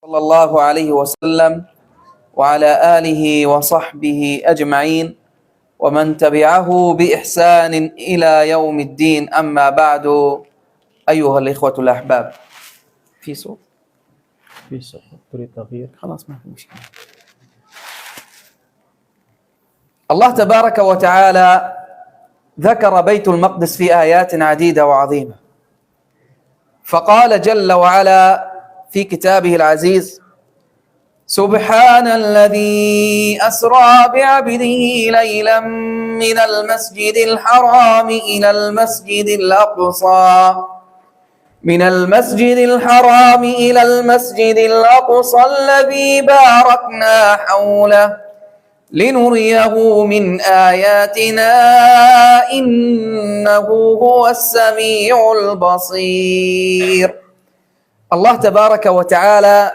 صلى الله عليه وسلم وعلى آله وصحبه أجمعين ومن تبعه بإحسان إلى يوم الدين. أما بعد، أيها الإخوة الأحباب. في صوت تريد تغيير؟ خلاص ما في مشكلة. الله تبارك وتعالى ذكر بيت المقدس في آيات عديدة وعظيمة، فقال جل وعلا في كتابه العزيز: سبحان الذي أسرى بعبده ليلا من المسجد الحرام إلى المسجد الأقصى الذي باركنا حوله لنريه من آياتنا إنه هو السميع البصير. الله تبارك وتعالى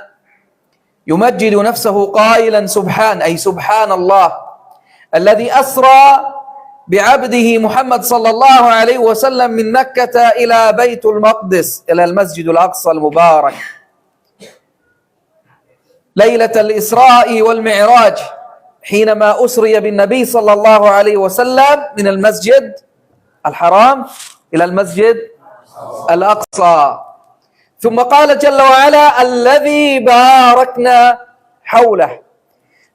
يمجد نفسه قائلا سبحان، أي سبحان الله الذي أسرى بعبده محمد صلى الله عليه وسلم من مكة إلى بيت المقدس، إلى المسجد الأقصى المبارك، ليلة الإسراء والمعراج، حينما أسري بالنبي صلى الله عليه وسلم من المسجد الحرام إلى المسجد الأقصى. ثم قال جل وعلا: الذي باركنا حوله.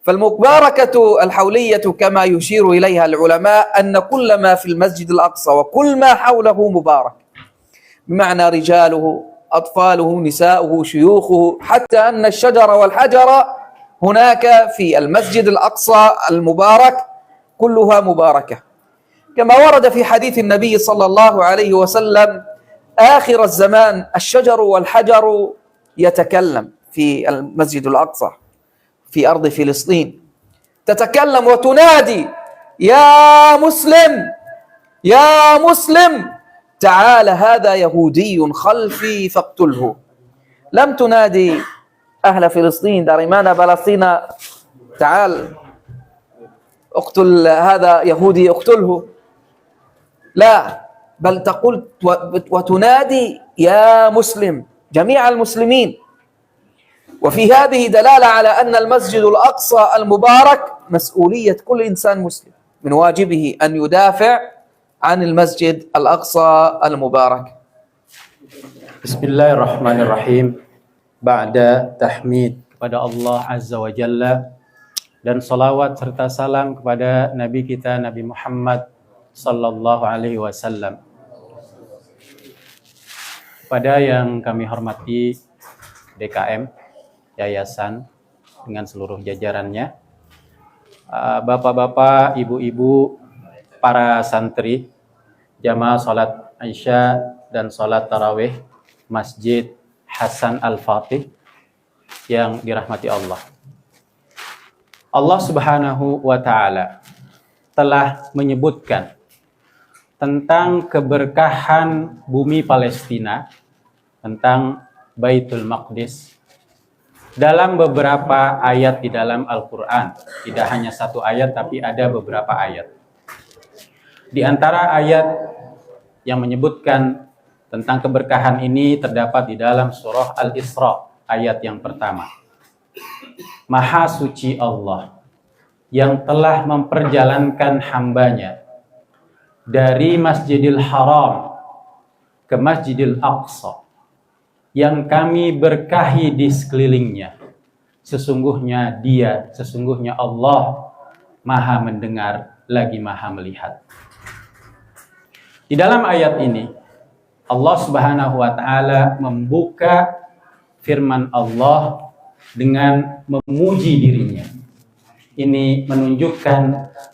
فالمباركة الحولية كما يشير إليها العلماء أن كل ما في المسجد الأقصى وكل ما حوله مبارك، بمعنى رجاله، أطفاله، نساؤه، شيوخه، حتى أن الشجر والحجر هناك في المسجد الأقصى المبارك كلها مباركة، كما ورد في حديث النبي صلى الله عليه وسلم: آخر الزمان الشجر والحجر يتكلم في المسجد الأقصى في أرض فلسطين، تتكلم وتنادي: يا مسلم يا مسلم تعال هذا يهودي خلفي فاقتله. لم تنادي أهل فلسطين dari mana فلسطين تعال اقتل هذا يهودي اقتله، لا، بل تقول وتنادي يا مسلم، جميع المسلمين. وفي هذه دلالة على أن المسجد الأقصى المبارك مسؤولية كل إنسان مسلم، من واجبه أن يدافع عن المسجد الأقصى المبارك. Bismillahirrahmanirrahim. Ba'da tahmid kepada Allah Azza wa Jalla dan salawat serta salam kepada Nabi kita Nabi Muhammad sallallahu alaihi wasallam. Pada yang kami hormati DKM Yayasan dengan seluruh jajarannya, bapak-bapak, ibu-ibu, para santri, jamaah salat Isya dan salat tarawih Masjid Hasan Al-Fatih yang dirahmati Allah. Allah Subhanahu wa Ta'ala telah menyebutkan tentang keberkahan bumi Palestina, tentang Baitul Maqdis dalam beberapa ayat di dalam Al-Quran. Tidak hanya satu ayat, tapi ada beberapa ayat. Di antara ayat yang menyebutkan tentang keberkahan ini terdapat di dalam surah Al-Isra, ayat yang pertama. Maha suci Allah yang telah memperjalankan hambanya dari Masjidil Haram ke Masjidil Aqsa, yang kami berkahi di sekelilingnya. Sesungguhnya Allah Maha mendengar lagi Maha melihat. Di dalam ayat ini Allah Subhanahu wa Ta'ala membuka firman Allah dengan memuji dirinya. Ini menunjukkan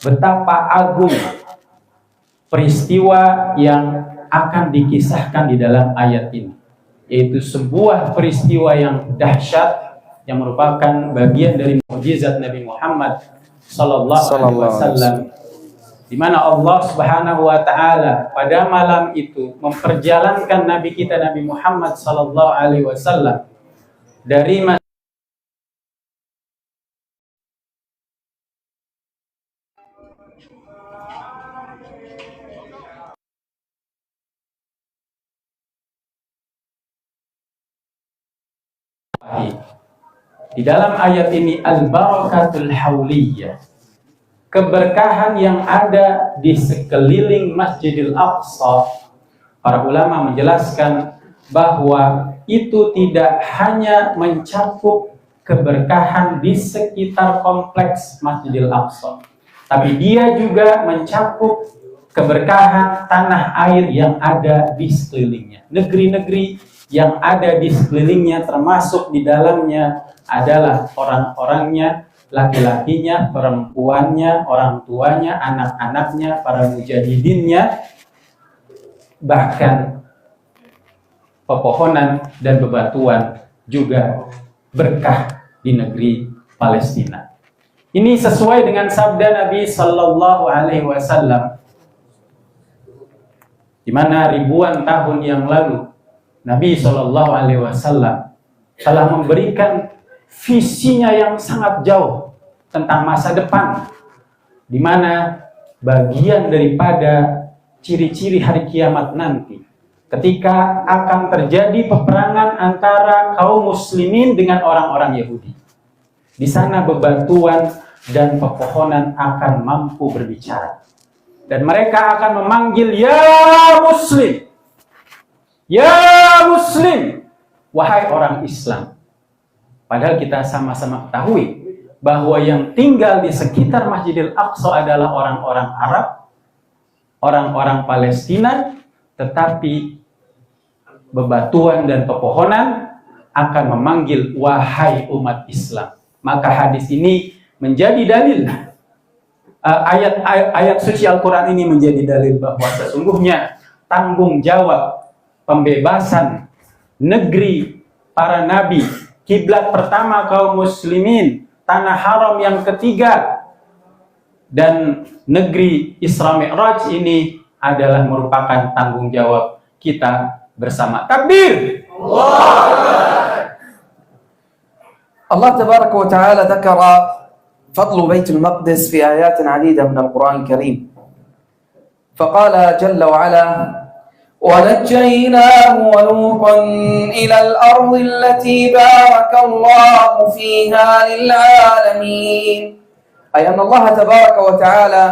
betapa agung peristiwa yang akan dikisahkan di dalam ayat ini, yaitu sebuah peristiwa yang dahsyat yang merupakan bagian dari mukjizat Nabi Muhammad sallallahu alaihi wasallam, di mana Allah Subhanahu wa Ta'ala pada malam itu memperjalankan Nabi kita Nabi Muhammad sallallahu alaihi wasallam dari Di dalam ayat ini al-barakatul hauliyah, keberkahan yang ada di sekeliling Masjidil Aqsa. Para ulama menjelaskan bahwa itu tidak hanya mencakup keberkahan di sekitar kompleks Masjidil Aqsa, tapi dia juga mencakup keberkahan tanah air yang ada di sekelilingnya. Negeri-negeri yang ada di sekelilingnya, termasuk di dalamnya adalah orang-orangnya, laki-lakinya, perempuannya, orang tuanya, anak-anaknya, para mujahidinnya, bahkan pepohonan dan bebatuan juga berkah di negeri Palestina. Ini sesuai dengan sabda Nabi Sallallahu Alaihi Wasallam, di mana ribuan tahun yang lalu Nabi Sallallahu Alaihi Wasallam telah memberikan visinya yang sangat jauh tentang masa depan, di mana bagian daripada ciri-ciri hari kiamat nanti, ketika akan terjadi peperangan antara kaum muslimin dengan orang-orang Yahudi. Di sana bebatuan dan pepohonan akan mampu berbicara, dan mereka akan memanggil, ya muslim, ya muslim, wahai orang Islam. Padahal kita sama-sama ketahui bahwa yang tinggal di sekitar Masjidil Aqsa adalah orang-orang Arab, orang-orang Palestina, tetapi bebatuan dan pepohonan akan memanggil, wahai umat Islam. Maka hadis ini menjadi dalil, ayat suci Al-Quran ini menjadi dalil bahwa sesungguhnya tanggung jawab pembebasan negeri para nabi, kiblat pertama kaum muslimin, tanah haram yang ketiga, dan negeri Isra Mi'raj ini adalah merupakan tanggung jawab kita bersama. Takbir! الله تبارك وتعالى ذكر فضل بيت المقدس في آيات عديدة من القرآن الكريم، فقال جل وعلا: ونجيناه ولوطا إلى الأرض التي بارك الله فيها للعالمين. أي أن الله تبارك وتعالى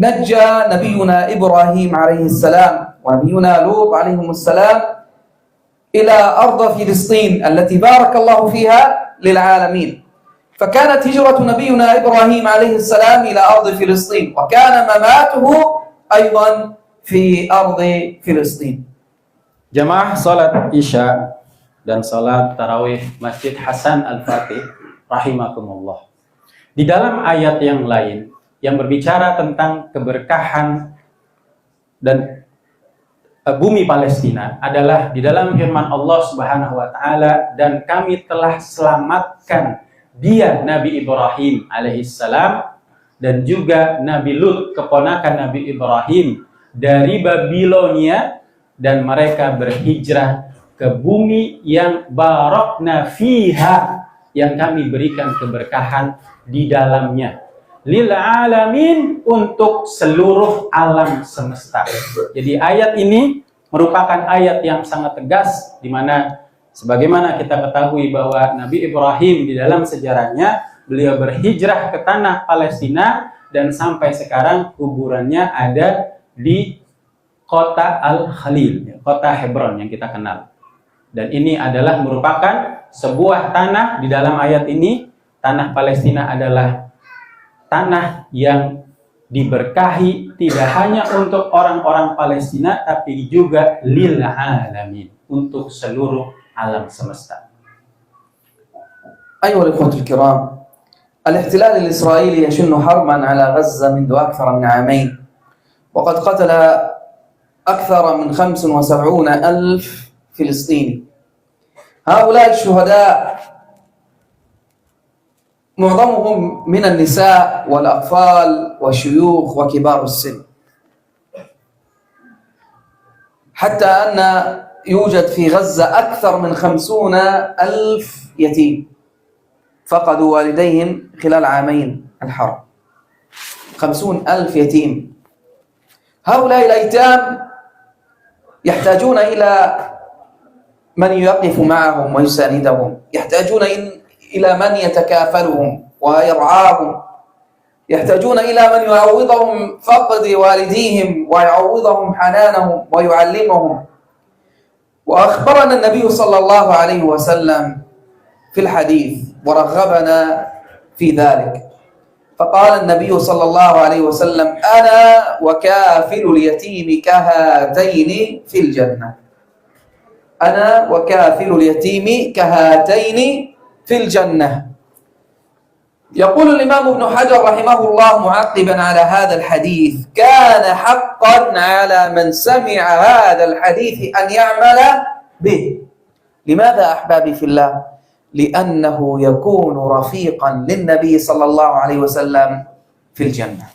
نجى نبينا إبراهيم عليه السلام ونبينا لوط عليهم السلام إلى أرض فلسطين التي بارك الله فيها للعالمين. فكانت هجرة نبينا إبراهيم عليه السلام إلى أرض فلسطين، وكان مماته أيضا في أرض فلسطين. Jamaah salat Isya dan salat tarawih Masjid Hasan Al-Fatih rahimakumullah. Di dalam ayat yang lain yang berbicara tentang keberkahan dan bumi Palestina adalah di dalam firman Allah Subhanahu wa taala, dan kami telah selamatkan dia, Nabi Ibrahim alaihissalam, dan juga Nabi Lut, keponakan Nabi Ibrahim, dari Babilonia, dan mereka berhijrah ke bumi yang barakna fiha, yang kami berikan keberkahan di dalamnya, lil alamin, untuk seluruh alam semesta. Jadi ayat ini merupakan ayat yang sangat tegas, di mana sebagaimana kita ketahui bahwa Nabi Ibrahim di dalam sejarahnya beliau berhijrah ke tanah Palestina, dan sampai sekarang kuburannya ada di kota Al-Khalil, kota Hebron yang kita kenal. Dan ini adalah merupakan sebuah tanah, di dalam ayat ini tanah Palestina adalah tanah yang diberkahi, tidak hanya untuk orang-orang Palestina, tapi juga lil alamin, untuk seluruh alam semesta. أيها الإخوة الكرام، الاحتلال الإسرائيلي يشن حربا على غزة منذ أكثر من عامين، وقد قتل أكثر من 75,000 فلسطيني. هؤلاء الشهداء معظمهم من النساء والأطفال والشيوخ وكبار السن، حتى أن يوجد في غزة أكثر من 50,000 يتيم فقدوا والديهم خلال عامين الحرب. 50,000 يتيم. هؤلاء الأيتام يحتاجون إلى من يقف معهم ويساندهم، يحتاجون إلى من يتكافلهم ويرعاهم، يحتاجون إلى من يعوضهم فقد والديهم ويعوضهم حنانهم ويعلمهم. وأخبرنا النبي صلى الله عليه وسلم في الحديث ورغبنا في ذلك، فقال النبي صلى الله عليه وسلم: أنا وكافل اليتيم كهاتين في الجنة. أنا وكافل اليتيم كهاتين في الجنة. يقول الإمام ابن حجر رحمه الله معقبا على هذا الحديث: كان حقا على من سمع هذا الحديث أن يعمل به. لماذا أحبابي في الله؟ لأنه يكون رفيقا للنبي صلى الله عليه وسلم في الجنة.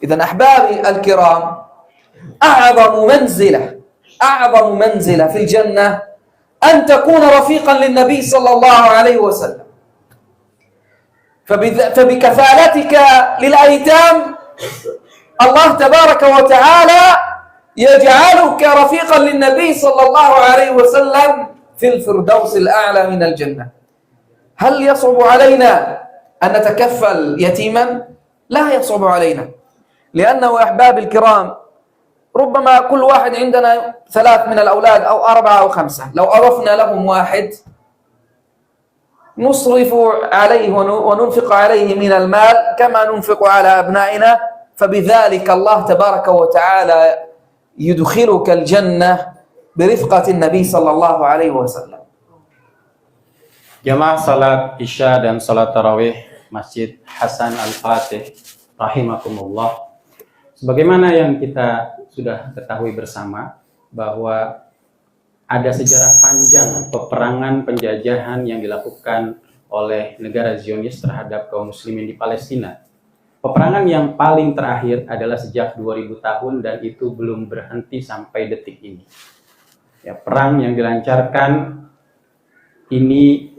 إذن أحبابي الكرام، أعظم منزلة في الجنة أن تكون رفيقا للنبي صلى الله عليه وسلم. فبكفالتك للأيتام الله تبارك وتعالى يجعلك رفيقا للنبي صلى الله عليه وسلم في الفردوس الأعلى من الجنة. هل يصعب علينا أن نتكفل يتيما؟ لا يصعب علينا، لأنه أحباب الكرام ربما كل واحد عندنا 3 من الأولاد أو 4 أو 5، لو أضفنا لهم واحد نصرف عليه وننفق عليه من المال كما ننفق على أبنائنا، فبذلك الله تبارك وتعالى يدخلك الجنة برفقة النبي صلى الله عليه وسلم. Jamaah salat Isya dan salat Tarawih Masjid Hasan Al-Fatih rahimakumullah. Sebagaimana yang kita sudah ketahui bersama bahwa ada sejarah panjang peperangan penjajahan yang dilakukan oleh negara Zionis terhadap kaum muslimin di Palestina. Peperangan yang paling terakhir adalah sejak 2000 tahun dan itu belum berhenti sampai detik ini. Ya, perang yang dilancarkan ini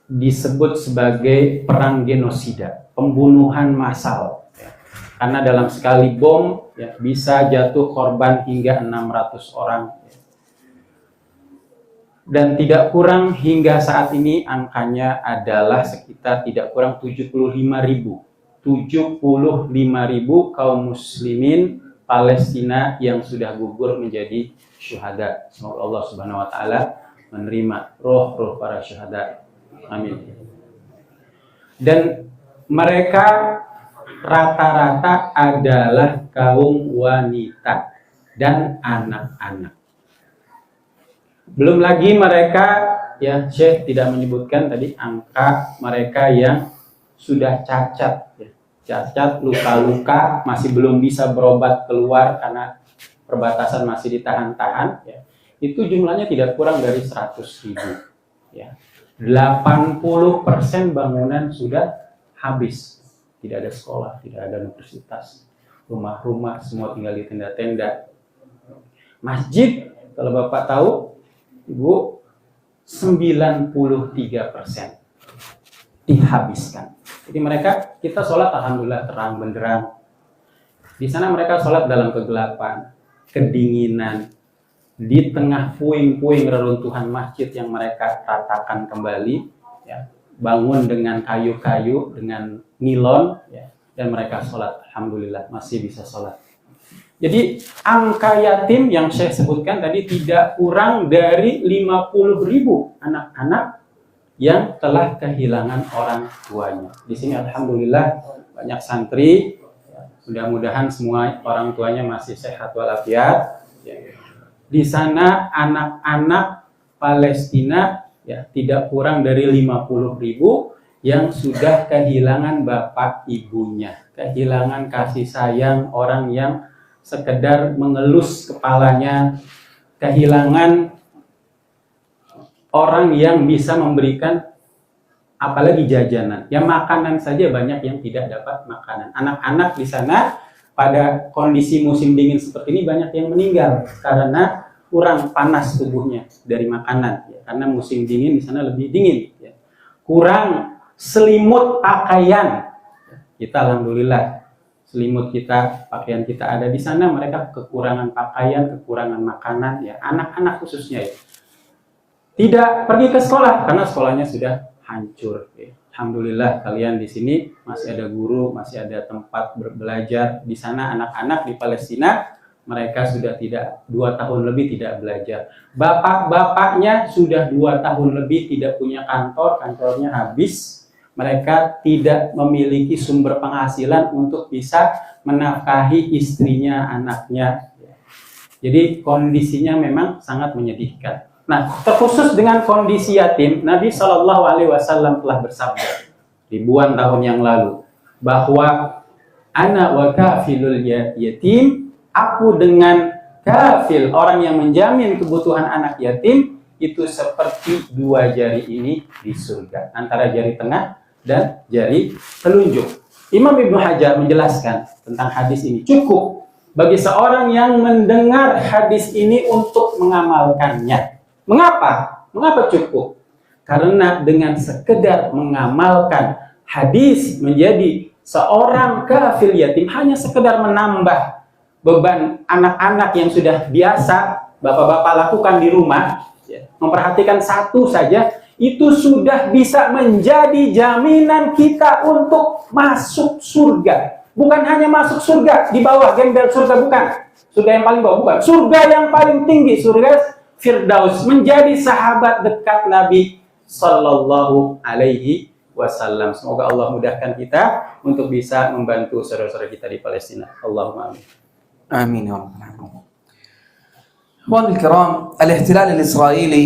disebut sebagai perang genosida, pembunuhan massal. Ya. Karena dalam sekali bom ya, bisa jatuh korban hingga 600 orang. Dan tidak kurang hingga saat ini angkanya adalah sekitar tidak kurang 75.000 kaum muslimin Palestina yang sudah gugur menjadi syuhada. Semoga Allah Subhanahu wa taala menerima roh-roh para syuhada. Amin. Dan mereka rata-rata adalah kaum wanita dan anak-anak. Belum lagi mereka, ya Syekh tidak menyebutkan tadi angka mereka yang sudah cacat, ya. Cacat, luka-luka, masih belum bisa berobat keluar karena perbatasan masih ditahan-tahan, ya. Itu jumlahnya tidak kurang dari 100.000, ya. 80% bangunan sudah habis, tidak ada sekolah, tidak ada universitas, rumah-rumah semua tinggal di tenda-tenda. Masjid, kalau Bapak tahu, Ibu, 93% dihabiskan. Jadi mereka, kita sholat alhamdulillah terang benderang. Di sana mereka sholat dalam kegelapan, kedinginan, di tengah puing-puing reruntuhan masjid yang mereka ratakan kembali, ya, bangun dengan kayu-kayu, dengan nilon, ya, dan mereka sholat, alhamdulillah masih bisa sholat. Jadi angka yatim yang saya sebutkan tadi tidak kurang dari 50.000 anak-anak yang telah kehilangan orang tuanya. Di sini alhamdulillah banyak santri, ya, mudah-mudahan semua orang tuanya masih sehat walafiat. Ya. Di sana anak-anak Palestina ya tidak kurang dari 50.000 yang sudah kehilangan bapak ibunya, kehilangan kasih sayang orang yang sekedar mengelus kepalanya, kehilangan orang yang bisa memberikan apalagi jajanan. Ya makanan saja banyak yang tidak dapat makanan. Anak-anak di sana pada kondisi musim dingin seperti ini banyak yang meninggal karena kurang panas tubuhnya dari makanan, ya, karena musim dingin di sana lebih dingin, ya. Kurang selimut pakaian, ya. Kita alhamdulillah selimut kita, pakaian kita ada di sana, mereka kekurangan pakaian, kekurangan makanan, ya, anak-anak khususnya, ya. Tidak pergi ke sekolah karena sekolahnya sudah hancur. Alhamdulillah kalian di sini masih ada guru, masih ada tempat belajar. Di sana anak-anak di Palestina mereka sudah tidak 2 tahun lebih tidak belajar. Bapak-bapaknya sudah 2 tahun lebih tidak punya kantor, kantornya habis. Mereka tidak memiliki sumber penghasilan untuk bisa menafkahi istrinya, anaknya. Jadi kondisinya memang sangat menyedihkan. Nah, terkhusus dengan kondisi yatim, Nabi Shallallahu Alaihi Wasallam telah bersabda ribuan tahun yang lalu bahwa ana wa kafilul yatim, aku dengan kafil, orang yang menjamin kebutuhan anak yatim, itu seperti 2 jari ini di surga, antara jari tengah dan jari telunjuk. Imam Ibnu Hajar menjelaskan tentang hadis ini, cukup bagi seorang yang mendengar hadis ini untuk mengamalkannya. Mengapa? Mengapa cukup? Karena dengan sekedar mengamalkan hadis menjadi seorang kafil yatim, hanya sekedar menambah beban anak-anak yang sudah biasa bapak-bapak lakukan di rumah, memperhatikan satu saja, itu sudah bisa menjadi jaminan kita untuk masuk surga. Bukan hanya masuk surga di bawah gembel surga, bukan. Surga yang paling bawah, bukan. Surga yang paling tinggi, surga Firdaus, menjadi sahabat dekat Nabi Sallallahu Alaihi Wasallam. Semoga Allah mudahkan kita untuk bisa membantu saudara-saudara kita di Palestina. Allahumma amin. آمين يا رب العالمين. أخواني الكرام، الاحتلال الإسرائيلي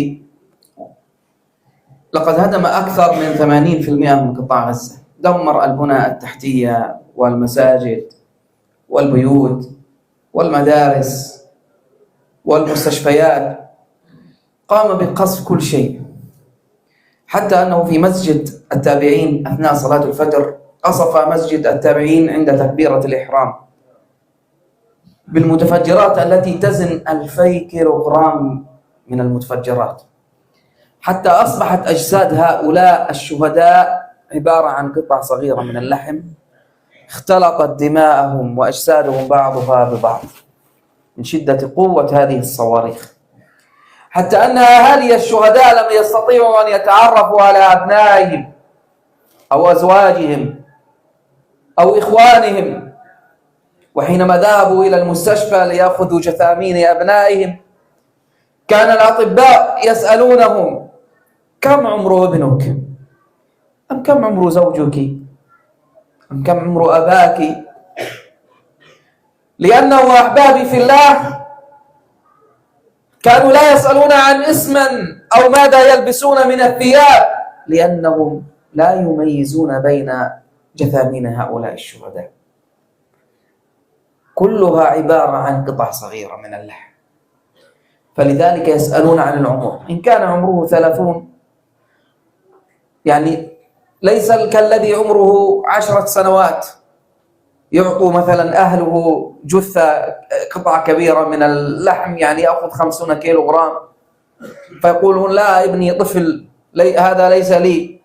لقد هدم أكثر من 80% من قطاع غزة، دمر البنى التحتية والمساجد والبيوت والمدارس والمستشفيات، قام بقصف كل شيء، حتى أنه في مسجد التابعين أثناء صلاة الفجر قصف مسجد التابعين عند تكبيرة الإحرام بالمتفجرات التي تزن 2000 كيلوغرام من المتفجرات، حتى أصبحت أجساد هؤلاء الشهداء عبارة عن قطع صغيرة من اللحم اختلطت دماءهم وأجسادهم بعضها ببعض من شدة قوة هذه الصواريخ، حتى أن أهالي الشهداء لم يستطيعوا أن يتعرفوا على أبنائهم أو أزواجهم أو إخوانهم، وحينما ذهبوا إلى المستشفى ليأخذوا جثامين أبنائهم كان الأطباء يسألونهم: كم عمر ابنك؟ أم كم عمر زوجك؟ أم كم عمر أباك؟ لأنه أحبابي في الله كانوا لا يسألون عن اسما أو ماذا يلبسون من الثياب، لأنهم لا يميزون بين جثامين هؤلاء الشهداء، كلها عبارة عن قطع صغيرة من اللحم. فلذلك يسألون عن العمر، إن كان عمره 30 يعني ليس كالذي عمره 10 سنوات يعطوا مثلا أهله جثة قطعة كبيرة من اللحم، يعني يأخذ 50 كيلوغرام، فيقولون لا ابني طفل هذا ليس لي،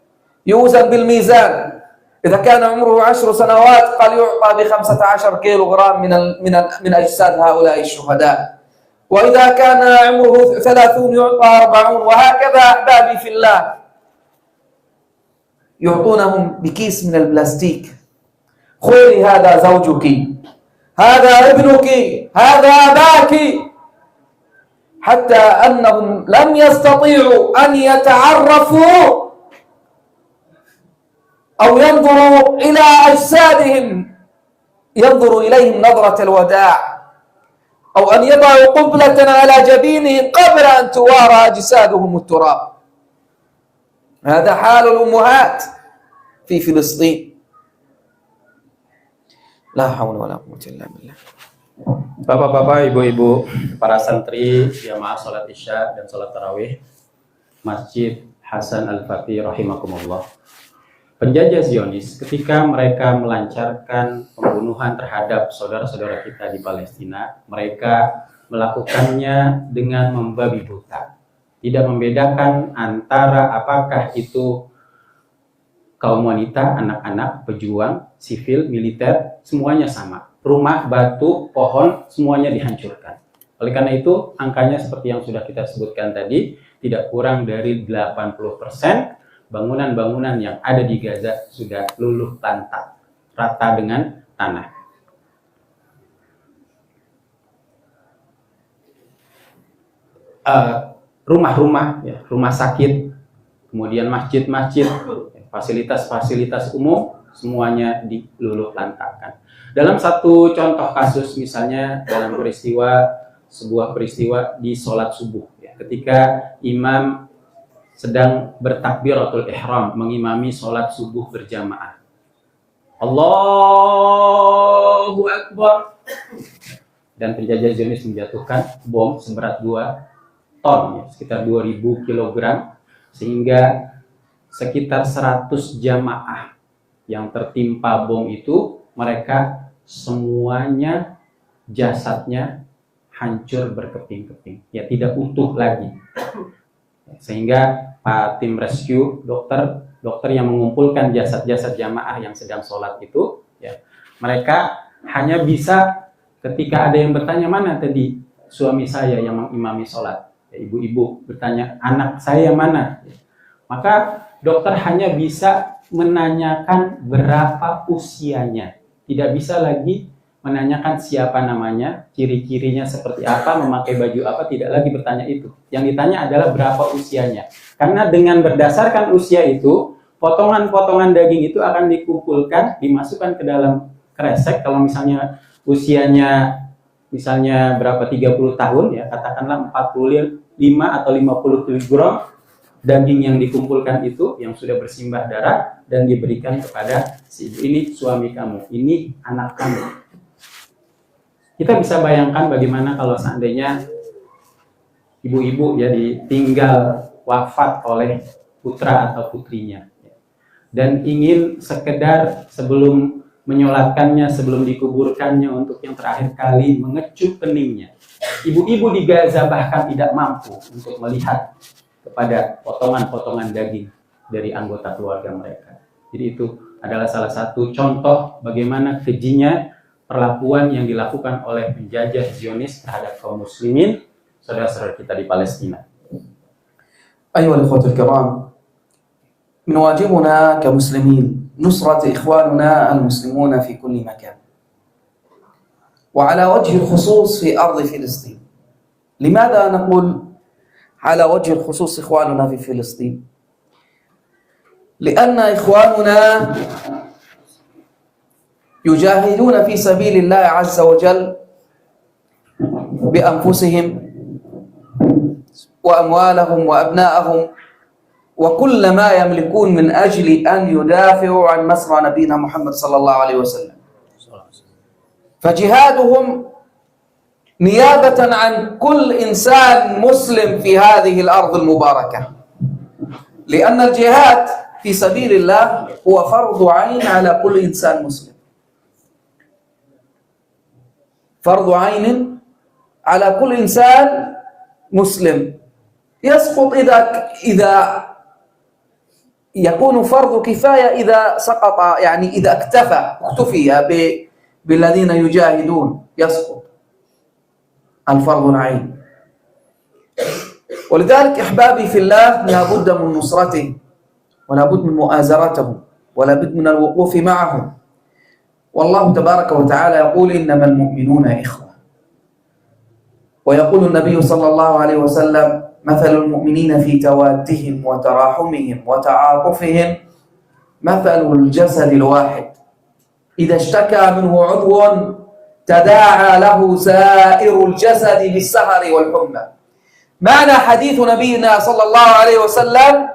يوزن بالميزان. إذا كان عمره 10 سنوات قال يعطى ب15 كيلوغرام من أجساد هؤلاء الشهداء، وإذا كان عمره 30 يعطى 40، وهكذا أحبابي في الله يعطونهم بكيس من البلاستيك: خذي هذا زوجك، هذا ابنك، هذا أباك، حتى أنهم لم يستطيعوا أن يتعرفوا أو ينظروا إلى أجسادهم، ينظروا إليهم نظرة الوداع، أو أن يضعوا قبلة على جبينهم قبل أن توارى أجسادهم التراب. هذا حال الأمهات في فلسطين. لا حول ولا قوة إلا بالله. Bapak-bapak, ibu-ibu, para santri jamaah salat Isya dan salat tarawih Masjid Hasan Al-Fatih rahimakumullah. Penjajah Zionis ketika mereka melancarkan pembunuhan terhadap saudara-saudara kita di Palestina, mereka melakukannya dengan membabi buta. Tidak membedakan antara apakah itu kaum wanita, anak-anak, pejuang, sivil, militer, semuanya sama. Rumah, batu, pohon, semuanya dihancurkan. Oleh karena itu, angkanya seperti yang sudah kita sebutkan tadi, tidak kurang dari 80% bangunan-bangunan yang ada di Gaza sudah luluh lantak, rata dengan tanah. Rumah-rumah, ya, rumah sakit, kemudian masjid-masjid, fasilitas-fasilitas umum, semuanya diluluh lantakkan. Dalam satu contoh kasus, misalnya dalam sebuah peristiwa di sholat subuh, ya, ketika imam sedang bertakbiratul ihram, mengimami sholat subuh berjamaah. Allahu Akbar. Dan penjajah Zionis menjatuhkan bom seberat 2 ton, ya, sekitar 2000 kg, sehingga sekitar 100 jamaah yang tertimpa bom itu, mereka semuanya jasadnya hancur berkeping-keping, ya, tidak utuh lagi. Sehingga Pak tim rescue, dokter yang mengumpulkan jasad-jasad jamaah yang sedang sholat itu, ya, mereka hanya bisa ketika ada yang bertanya, mana tadi suami saya yang mengimami sholat, ya, ibu-ibu bertanya, anak saya mana, ya. Maka dokter hanya bisa menanyakan berapa usianya, tidak bisa lagi menanyakan siapa namanya, ciri-cirinya seperti apa, memakai baju apa, tidak lagi bertanya itu. Yang ditanya adalah berapa usianya. Karena dengan berdasarkan usia itu, potongan-potongan daging itu akan dikumpulkan, dimasukkan ke dalam kresek. Kalau misalnya usianya misalnya berapa, 30 tahun, ya, katakanlah 45 atau 50 kg daging yang dikumpulkan itu, yang sudah bersimbah darah, dan diberikan kepada si ibu. Ini suami kamu, ini anak kamu. Kita bisa bayangkan bagaimana kalau seandainya ibu-ibu ya ditinggal wafat oleh putra atau putrinya, dan ingin sekedar sebelum menyolatkannya, sebelum dikuburkannya untuk yang terakhir kali mengecup keningnya. Ibu-ibu di Gaza bahkan tidak mampu untuk melihat kepada potongan-potongan daging dari anggota keluarga mereka. Jadi itu adalah salah satu contoh bagaimana kejinya perlakuan yang dilakukan oleh penjajah Zionis terhadap kaum muslimin, saudara-saudara kita di Palestina. أيها الأخوة الكرام، من واجبنا كمسلمين نصرة إخواننا المسلمون في كل مكان، وعلى وجه الخصوص في أرض فلسطين. لماذا نقول على وجه الخصوص إخواننا في فلسطين؟ لأن إخواننا يجاهدون في سبيل الله عز وجل بأنفسهم وأموالهم وأبنائهم وكل ما يملكون من أجل أن يدافعوا عن مسرى نبينا محمد صلى الله عليه وسلم. فجهادهم نيابة عن كل إنسان مسلم في هذه الأرض المباركة، لأن الجهاد في سبيل الله هو فرض عين على كل إنسان مسلم، فرض عين على كل إنسان مسلم. يسقط إذا يكون فرض كفاية إذا سقط، يعني إذا اكتفي بالذين يجاهدون، يسقط الفرض العين. ولذلك أحبابي في الله لا بد من نصرتهم، ولا بد من مؤازرتهم، ولا بد من الوقوف معهم. والله تبارك وتعالى يقول إنما المؤمنون إخوة، ويقول النبي صلى الله عليه وسلم مثل المؤمنين في توادهم وتراحمهم وتعاطفهم مثل الجسد الواحد إذا اشتكى منه عضو تداعى له سائر الجسد بالسهر والحمى. معنى حديث نبينا صلى الله عليه وسلم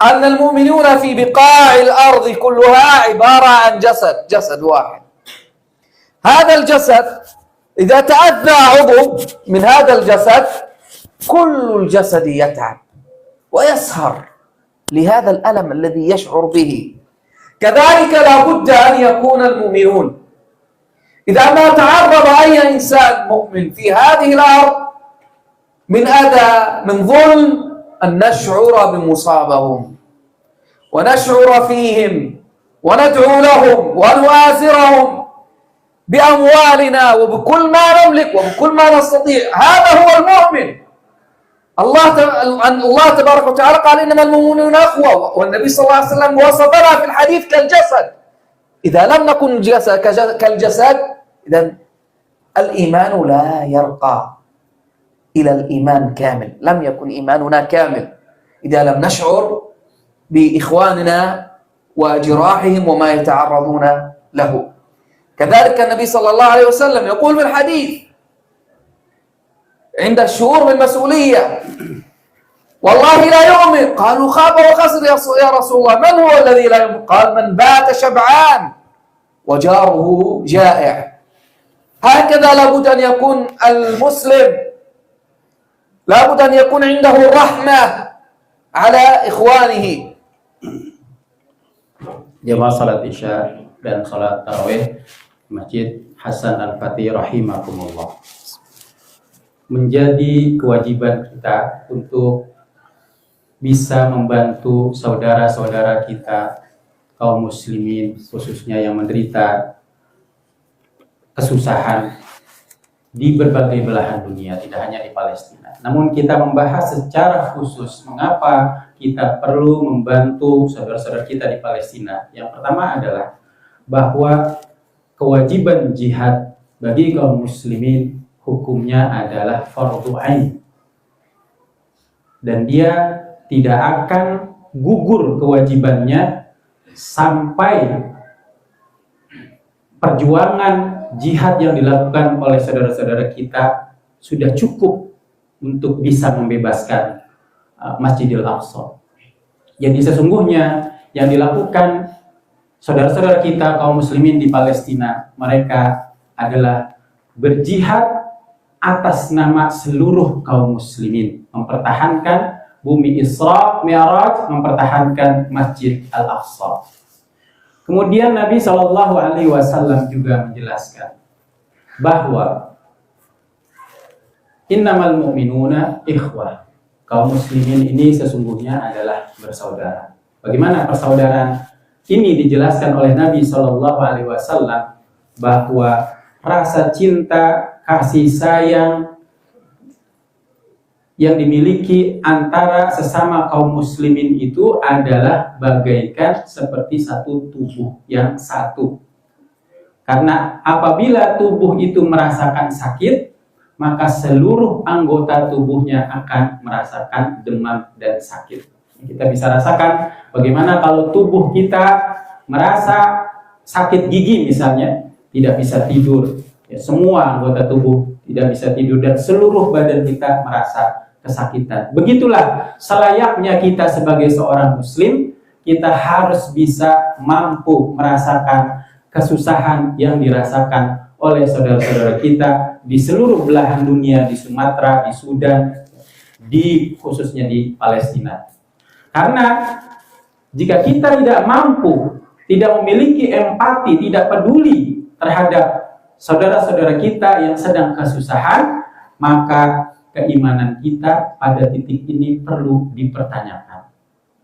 أن المؤمنون في بقاع الأرض كلها عبارة عن جسد واحد. هذا الجسد إذا تأذى عضو من هذا الجسد كل الجسد يتعب ويسهر لهذا الألم الذي يشعر به. كذلك لا بد أن يكون المؤمنون إذا ما تعرض أي إنسان مؤمن في هذه الأرض من أذى، من ظلم، أن نشعر بمصابهم ونشعر فيهم وندعو لهم ونؤازرهم بأموالنا وبكل ما نملك وبكل ما نستطيع. هذا هو المؤمن. الله تبارك وتعالى قال إنما المؤمنون أخوة، والنبي صلى الله عليه وسلم وصفنا في الحديث كالجسد. إذا لم نكن كالجسد إذن الإيمان لا يرقى إلى الإيمان كامل، لم يكن إيماننا كامل إذا لم نشعر بإخواننا وجراحهم وما يتعرضون له. كذلك النبي صلى الله عليه وسلم يقول في الحديث عند الشعور بالمسؤولية: والله لا يؤمن. قالوا: خاب وخسر يا رسول الله، من هو الذي لا يؤمن؟ قال: من بات شبعان وجاره جائع. هكذا لابد أن يكون المسلم، لابد أن يكون عنده الرحمة على إخوانه. Jamaah salat Isya dan salat tarawih Masjid Hasan Al-Fatih rahimakumullah. Menjadi kewajiban kita untuk bisa membantu saudara-saudara kita kaum muslimin, khususnya yang menderita kesusahan di berbagai belahan dunia, tidak hanya di Palestina. Namun kita membahas secara khusus mengapa kita perlu membantu saudara-saudara kita di Palestina. Yang pertama adalah bahwa kewajiban jihad bagi kaum muslimin hukumnya adalah fardhu ain. Dan dia tidak akan gugur kewajibannya sampai perjuangan jihad yang dilakukan oleh saudara-saudara kita sudah cukup untuk bisa membebaskan Masjidil Aqsa. Jadi sesungguhnya yang dilakukan saudara-saudara kita kaum muslimin di Palestina, mereka adalah berjihad atas nama seluruh kaum muslimin, mempertahankan bumi Isra Mi'raj, mempertahankan Masjid Al-Aqsa. Kemudian Nabi SAW juga menjelaskan bahwa innamal mu'minuna ikhwah, kaum muslimin ini sesungguhnya adalah bersaudara. Bagaimana persaudaraan ini dijelaskan oleh Nabi SAW bahwa rasa cinta, kasih sayang yang dimiliki antara sesama kaum muslimin itu adalah bagaikan seperti satu tubuh yang satu. Karena apabila tubuh itu merasakan sakit, maka seluruh anggota tubuhnya akan merasakan demam dan sakit. Kita bisa rasakan bagaimana kalau tubuh kita merasa sakit gigi misalnya, tidak bisa tidur. Ya, semua anggota tubuh tidak bisa tidur dan seluruh badan kita merasa kesakitan. Begitulah selayaknya kita sebagai seorang muslim, kita harus bisa mampu merasakan kesusahan yang dirasakan oleh saudara-saudara kita di seluruh belahan dunia, di Sumatera, di Sudan, khususnya di Palestina. Karena jika kita tidak mampu, tidak memiliki empati, tidak peduli terhadap saudara-saudara kita yang sedang kesusahan, maka keimanan kita pada titik ini perlu dipertanyakan.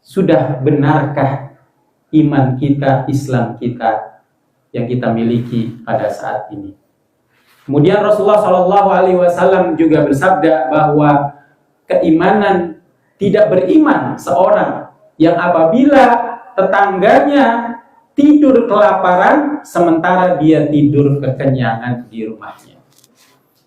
Sudah benarkah iman kita, Islam kita yang kita miliki pada saat ini? Kemudian Rasulullah SAW juga bersabda bahwa keimanan tidak beriman seorang yang apabila tetangganya tidur kelaparan sementara dia tidur kekenyangan di rumahnya.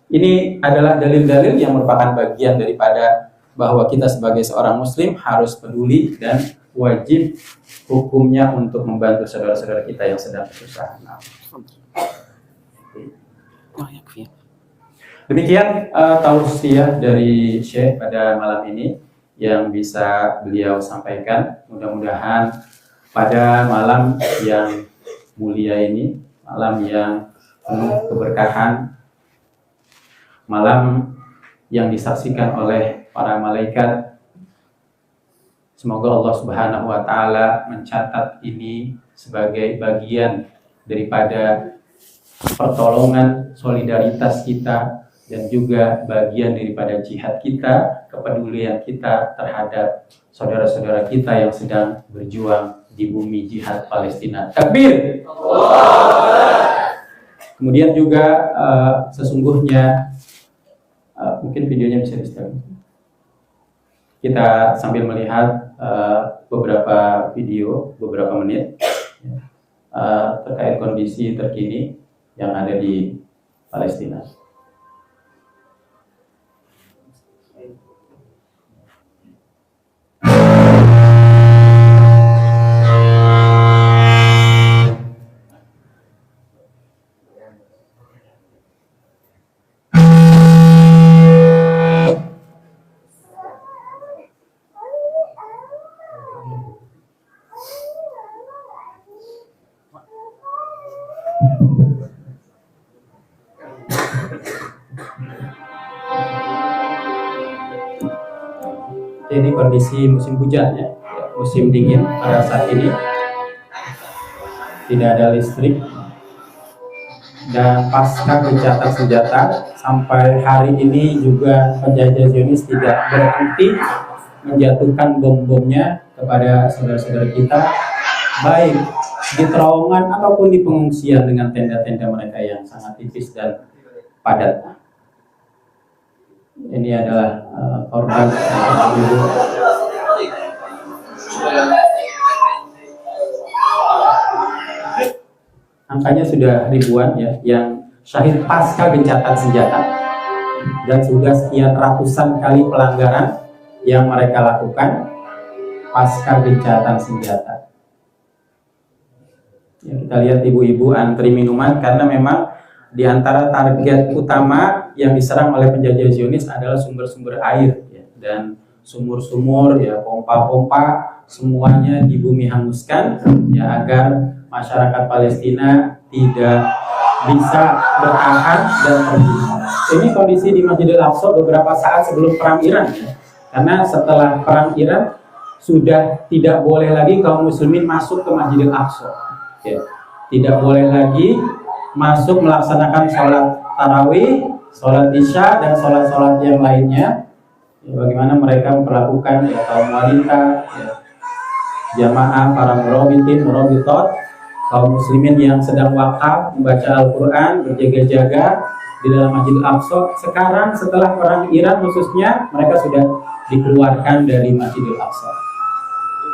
Ini adalah dalil-dalil yang merupakan bagian daripada bahwa kita sebagai seorang muslim harus peduli dan wajib hukumnya untuk membantu saudara-saudara kita yang sedang kesusahan. Demikian tausiah dari Syekh pada malam ini yang bisa beliau sampaikan. Mudah-mudahan pada malam yang mulia ini, malam yang penuh keberkahan, malam yang disaksikan oleh para malaikat, semoga Allah Subhanahu wa Ta'ala mencatat ini sebagai bagian daripada pertolongan solidaritas kita dan juga bagian daripada jihad kita, kepedulian kita terhadap saudara-saudara kita yang sedang berjuang di bumi jihad Palestina. Takbir! Kemudian juga sesungguhnya mungkin videonya bisa di-stop. kita sambil melihat beberapa video, beberapa menit terkait kondisi terkini yang ada di Palestina. Ini kondisi musim hujan ya, musim dingin pada saat ini, tidak ada listrik, dan pasca gencatan senjata sampai hari ini juga penjajah Zionis tidak berhenti menjatuhkan bom-bomnya kepada saudara-saudara kita, baik di terowongan ataupun di pengungsian dengan tenda-tenda mereka yang sangat tipis dan padat. Ini adalah korban angkanya sudah ribuan ya yang syahid pasca gencatan senjata, dan sudah sekian ratusan kali pelanggaran yang mereka lakukan pasca gencatan senjata. Ya, kita lihat ibu-ibu antri minuman karena memang di antara target utama yang diserang oleh penjajah Zionis adalah sumber-sumber air ya, dan sumur-sumur ya, pompa-pompa, semuanya di bumi hanguskan ya, agar masyarakat Palestina tidak bisa bertahan dan pergi. Ini kondisi di Masjidil Aqsa beberapa saat sebelum perang Iran ya. Karena setelah perang Iran sudah tidak boleh lagi kaum muslimin masuk ke Masjidil Aqsa ya. Tidak boleh lagi masuk melaksanakan sholat tarawih, sholat isya, dan sholat-sholat yang lainnya ya, bagaimana mereka memperlakukan ya, kaum wanita ya, jamaah, para murabitin, murabitot, kaum muslimin yang sedang wakaf membaca Al-Quran, berjaga-jaga di dalam Masjidil Aqsa. Sekarang setelah perang Iran khususnya, mereka sudah dikeluarkan dari Masjidil Aqsa.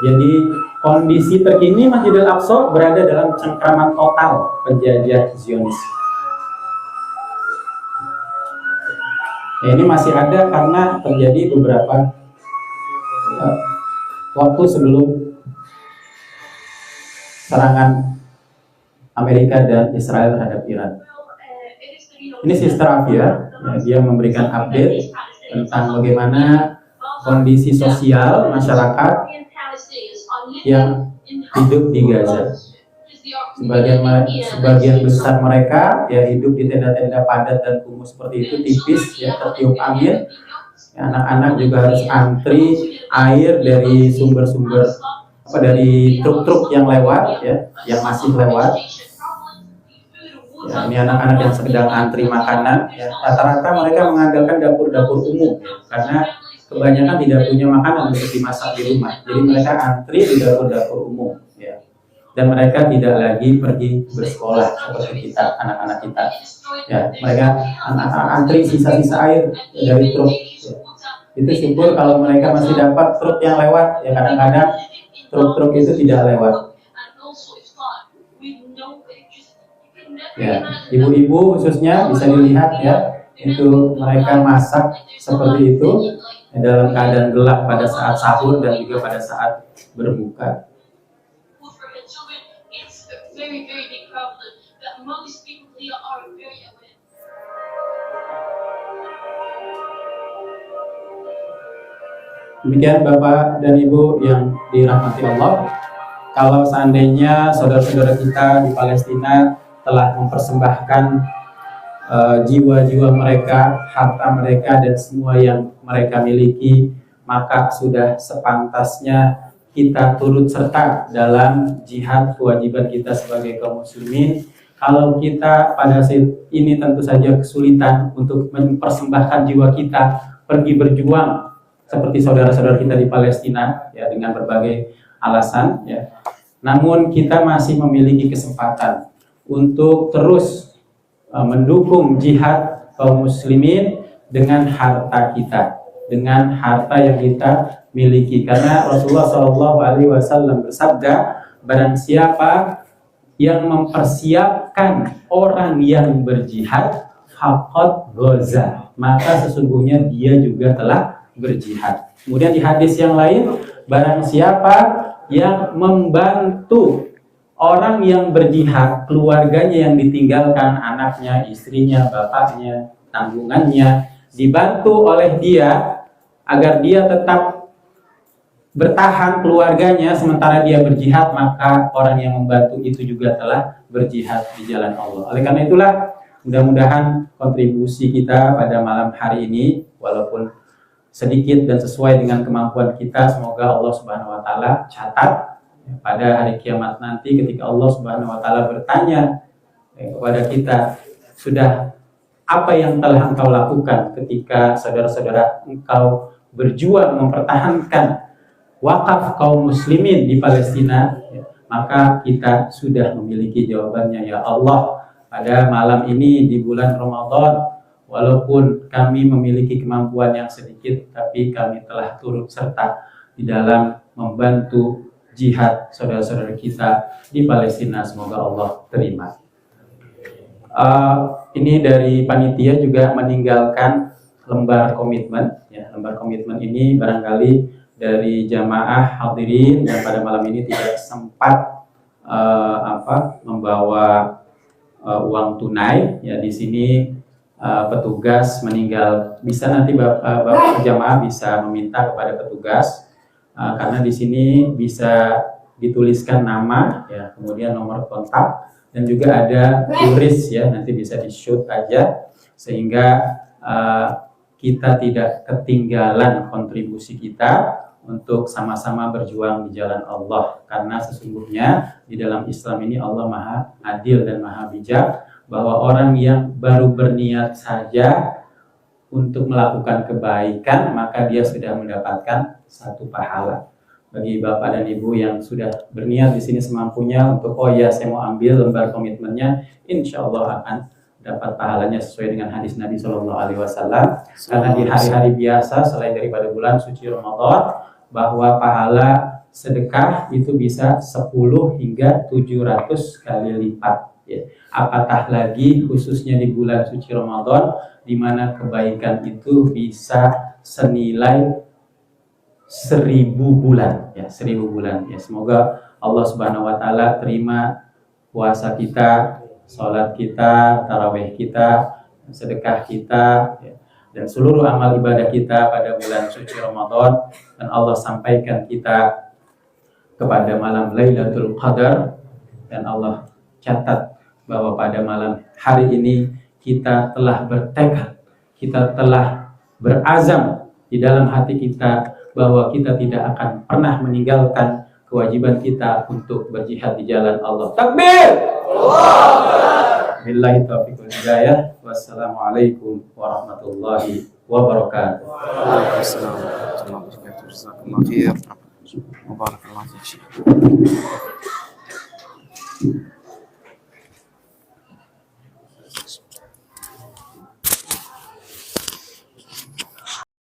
Jadi kondisi terkini Masjidil Aqsa berada dalam cengkraman total penjajah Zionis. Ya, ini masih ada karena terjadi beberapa waktu sebelum serangan Amerika dan Israel terhadap Iran. Ini Sister Afia, ya, dia memberikan update tentang bagaimana kondisi sosial masyarakat yang hidup di Gaza. Sebagian besar mereka ya hidup di tenda-tenda padat dan kumuh seperti itu, tipis ya, tertiup angin. Ya, anak-anak juga harus antri air dari sumber-sumber dari truk-truk yang lewat ya, yang masih lewat. Ya, ini anak-anak yang sedang antri makanan ya. Rata-rata mereka mengandalkan dapur-dapur umum ya, karena kebanyakan tidak punya makanan untuk dimasak di rumah. Jadi mereka antri di dapur-dapur umum ya. Dan mereka tidak lagi pergi bersekolah seperti kita, anak-anak kita. Ya, mereka antri sisa-sisa air dari truk. Ya. Itu syukur kalau mereka masih dapat truk yang lewat. Ya, kadang-kadang truk-truk itu tidak lewat. Ya, ibu-ibu khususnya bisa dilihat ya, itu mereka masak seperti itu ya, dalam keadaan gelap pada saat sahur dan juga pada saat berbuka. Demikian Bapak dan Ibu yang dirahmati Allah, kalau seandainya saudara-saudara kita di Palestina telah mempersembahkan jiwa-jiwa mereka, harta mereka, dan semua yang mereka miliki, maka sudah sepantasnya kita turut serta dalam jihad kewajiban kita sebagai kaum muslimin. Kalau kita pada saat ini tentu saja kesulitan untuk mempersembahkan jiwa kita pergi berjuang seperti saudara-saudara kita di Palestina ya, dengan berbagai alasan ya. Namun kita masih memiliki kesempatan untuk terus mendukung jihad kaum muslimin dengan harta kita dengan harta yang kita miliki. Karena Rasulullah Shallallahu Alaihi Wasallam bersabda, barang siapa yang mempersiapkan orang yang berjihad, faqad ghaza, maka sesungguhnya dia juga telah berjihad. Kemudian di hadis yang lain, barang siapa yang membantu orang yang berjihad, keluarganya yang ditinggalkan, anaknya, istrinya, bapaknya, tanggungannya, dibantu oleh dia agar dia tetap bertahan keluarganya sementara dia berjihad, maka orang yang membantu itu juga telah berjihad di jalan Allah. Oleh karena itulah, mudah-mudahan kontribusi kita pada malam hari ini, walaupun sedikit dan sesuai dengan kemampuan kita, semoga Allah Subhanahu wa taala catat pada hari kiamat nanti ketika Allah Subhanahu wa taala bertanya kepada kita, sudah apa yang telah engkau lakukan ketika saudara-saudara engkau berjuang mempertahankan wakaf kaum muslimin di Palestina, maka kita sudah memiliki jawabannya. Ya Allah, pada malam ini di bulan Ramadan, walaupun kami memiliki kemampuan yang sedikit, tapi kami telah turut serta di dalam membantu jihad saudara-saudara kita di Palestina. Semoga Allah terima. Ini dari panitia juga meninggalkan lembar komitmen. Ya, lembar komitmen ini barangkali dari jamaah hadirin yang pada malam ini tidak sempat membawa uang tunai. Ya, di sini petugas meninggal, bisa nanti bapak jamaah bisa meminta kepada petugas, karena di sini bisa dituliskan nama, ya, kemudian nomor kontak, dan juga ada tulis, ya, nanti bisa di shoot aja sehingga kita tidak ketinggalan kontribusi kita untuk sama-sama berjuang di jalan Allah. Karena sesungguhnya di dalam Islam ini Allah Maha Adil dan Maha Bijak, bahwa orang yang baru berniat saja untuk melakukan kebaikan, maka dia sudah mendapatkan satu pahala. Bagi bapak dan ibu yang sudah berniat di sini semampunya untuk, oh ya, saya mau ambil lembar komitmennya, insya Allah akan dapat pahalanya sesuai dengan hadis Nabi Shallallahu Alaihi Wasallam. Karena di hari-hari biasa selain daripada bulan suci Ramadan, bahwa pahala sedekah itu bisa 10 hingga 700 kali lipat. Ya. Apatah lagi khususnya di bulan suci Ramadan, di mana kebaikan itu bisa senilai 1000 bulan, ya, 1000 bulan. Ya, semoga Allah Subhanahu wa taala terima puasa kita, salat kita, tarawih kita, sedekah kita, ya, dan seluruh amal ibadah kita pada bulan suci Ramadan, dan Allah sampaikan kita kepada malam Lailatul Qadar, dan Allah catat bahwa pada malam hari ini kita telah bertekad, kita telah berazam di dalam hati kita bahwa kita tidak akan pernah meninggalkan kewajiban kita untuk berjihad di jalan Allah. Takbir! Billahi taufiq wal hidayah. Wassalamualaikum warahmatullahi wabarakatuh. Waalaikumsalam warahmatullahi wabarakatuh. Jazakumullah khair. Barakallahu fiik.